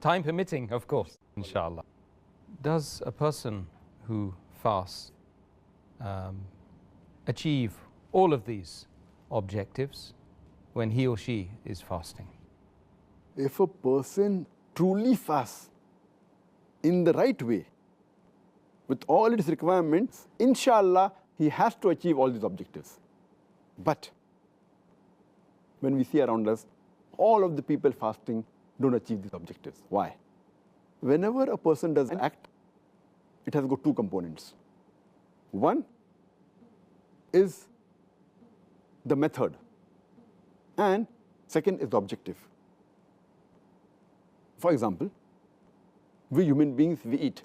Time permitting, of course, inshallah. Does a person who fasts achieve all of these objectives when he or she is fasting? If a person truly fasts in the right way, with all its requirements, inshallah, he has to achieve all these objectives. But when we see around us, all of the people fasting don't achieve these objectives. Why? Whenever a person does an act, it has got two components. One is the method, and second is the objective. For example, we human beings, we eat.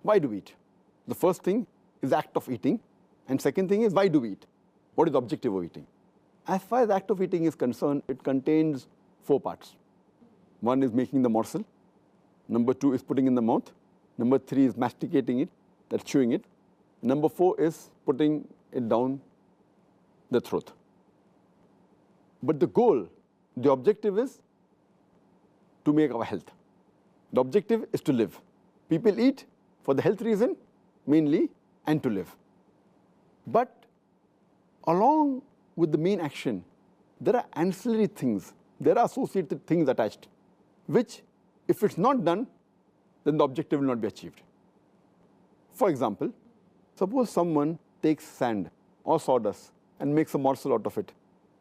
Why do we eat? The first thing is the act of eating, and second thing is why do we eat? What is the objective of eating? As far as the act of eating is concerned, it contains 4 parts. One is making the morsel. Number 2 is putting in the mouth. Number 3 is masticating it, that's chewing it. Number 4 is putting it down the throat. But the goal, the objective is to make our health. The objective is to live. People eat for the health reason mainly and to live. But along with the main action, there are ancillary things, there are associated things attached, which if it's not done, then the objective will not be achieved. For example, suppose someone takes sand or sawdust and makes a morsel out of it,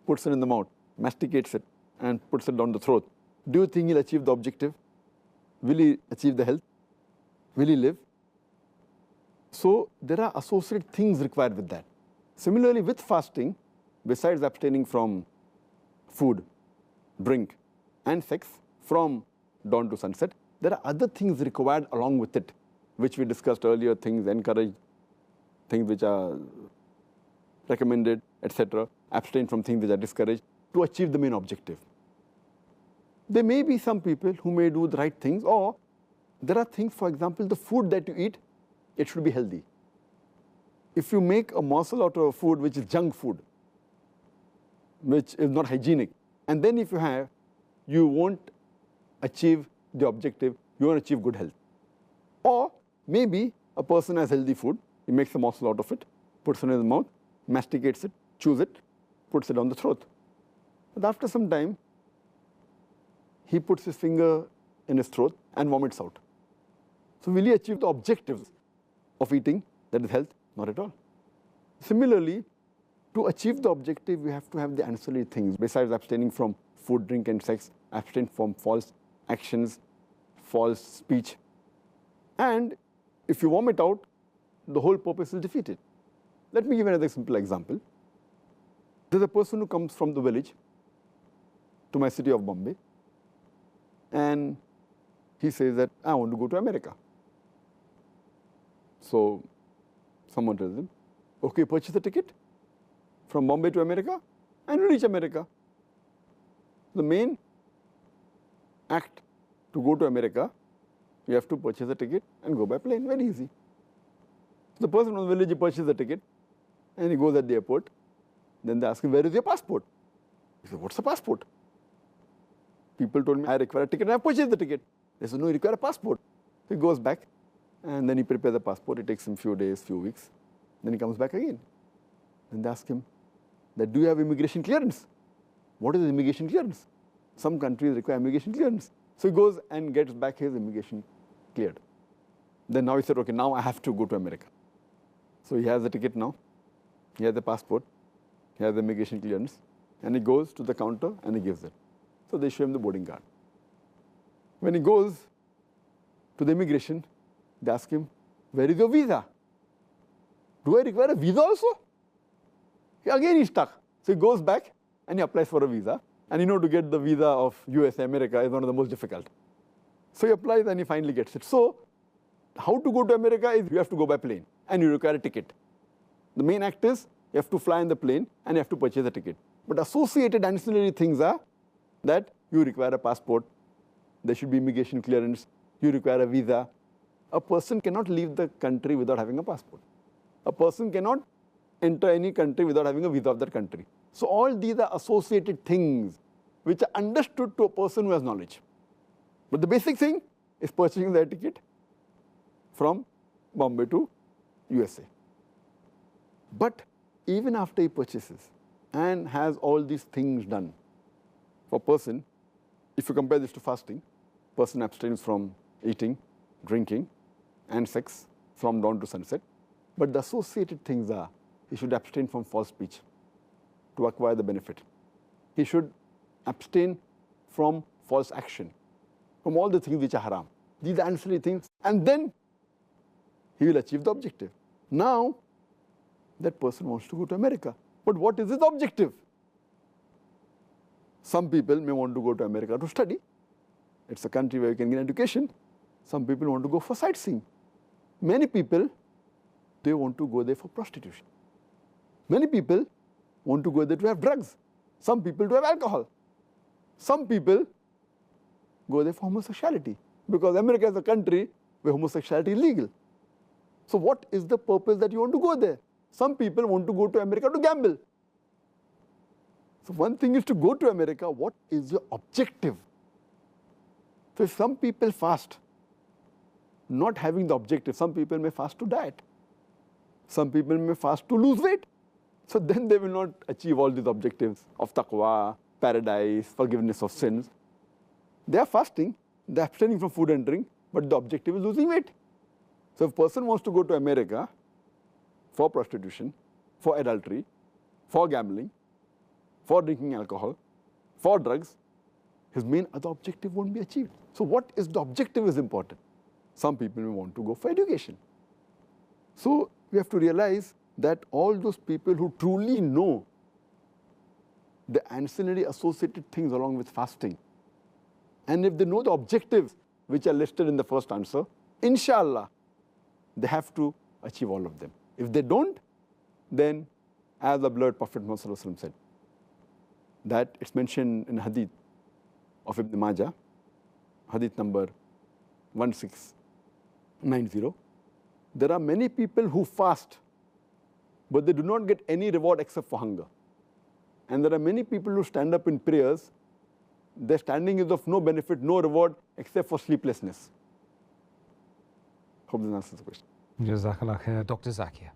puts it in the mouth, masticates it, and puts it down the throat. Do you think he'll achieve the objective? Will he achieve the health? Will he live? So there are associated things required with that. Similarly, with fasting, besides abstaining from food, drink, and sex from dawn to sunset, there are other things required along with it, which we discussed earlier, things encouraged, things which are recommended, etc. Abstain from things which are discouraged to achieve the main objective. There may be some people who may do the right things, or there are things, for example, the food that you eat, it should be healthy. If you make a morsel out of a food which is junk food, which is not hygienic, and then if you have, you won't achieve the objective, you won't achieve good health. Or maybe a person has healthy food, he makes a morsel out of it, puts it in his mouth, masticates it, chews it, puts it down the throat. But after some time, he puts his finger in his throat and vomits out. So will he achieve the objectives of eating, that is health? Not at all. Similarly, to achieve the objective, we have to have the ancillary things. Besides abstaining from food, drink, and sex, abstain from false actions, false speech. And if you vomit out, the whole purpose is defeated. Let me give another simple example. There's a person who comes from the village to my city of Bombay, and he says that, I want to go to America. So someone tells him, okay, purchase a ticket from Bombay to America and you reach America. The main act to go to America, you have to purchase a ticket and go by plane, very easy. The person from the village, he purchases the ticket and he goes at the airport. Then they ask him, where is your passport? He said, what's a passport? People told me, I require a ticket and I purchased the ticket. They said, no, you require a passport. So he goes back and then he prepares the passport. It takes him a few days, few weeks. Then he comes back again. Then they ask him, that do you have immigration clearance? What is immigration clearance? Some countries require immigration clearance. So he goes and gets back his immigration cleared. Then now he said, okay, now I have to go to America. So he has the ticket now. He has the passport. He has the immigration clearance. And he goes to the counter and he gives it. So they show him the boarding card. When he goes to the immigration, they ask him, where is your visa? Do I require a visa also? Again he's stuck. So he goes back and he applies for a visa. And you know, to get the visa of USA, America is one of the most difficult. So he applies and he finally gets it. So how to go to America is you have to go by plane and you require a ticket. The main act is you have to fly in the plane and you have to purchase a ticket. But associated ancillary things are that you require a passport, there should be immigration clearance, you require a visa. A person cannot leave the country without having a passport. A person cannot enter any country without having a visa of that country. So all these are associated things which are understood to a person who has knowledge. But the basic thing is purchasing the ticket from Bombay to USA. But even after he purchases and has all these things done, for a person, if you compare this to fasting, person abstains from eating, drinking, and sex from dawn to sunset. But the associated things are, he should abstain from false speech to acquire the benefit. He should abstain from false action, from all the things which are haram. These are ancillary things, and then he will achieve the objective. Now, that person wants to go to America. But what is his objective? Some people may want to go to America to study. It's a country where you can get education. Some people want to go for sightseeing. Many people, they want to go there for prostitution. Many people want to go there to have drugs. Some people to have alcohol. Some people go there for homosexuality, because America is a country where homosexuality is legal. So what is the purpose that you want to go there? Some people want to go to America to gamble. So one thing is to go to America, what is your objective? So if some people fast, not having the objective, some people may fast to diet. Some people may fast to lose weight. So then they will not achieve all these objectives of taqwa, paradise, forgiveness of sins. They are fasting, they are abstaining from food and drink, but the objective is losing weight. So if a person wants to go to America for prostitution, for adultery, for gambling, for drinking alcohol, for drugs, his main other objective won't be achieved. So what is the objective is important. Some people may want to go for education. So we have to realize that all those people who truly know the ancillary associated things along with fasting, and if they know the objectives which are listed in the first answer, inshallah, they have to achieve all of them. If they don't, then as the beloved Prophet Muhammad said, that it's mentioned in hadith of Ibn Majah, hadith number 1690, there are many people who fast, but they do not get any reward except for hunger. And there are many people who stand up in prayers, their standing is of no benefit, no reward, except for sleeplessness. Hope this answers the question. Jazakallah khair, Dr. Zakir.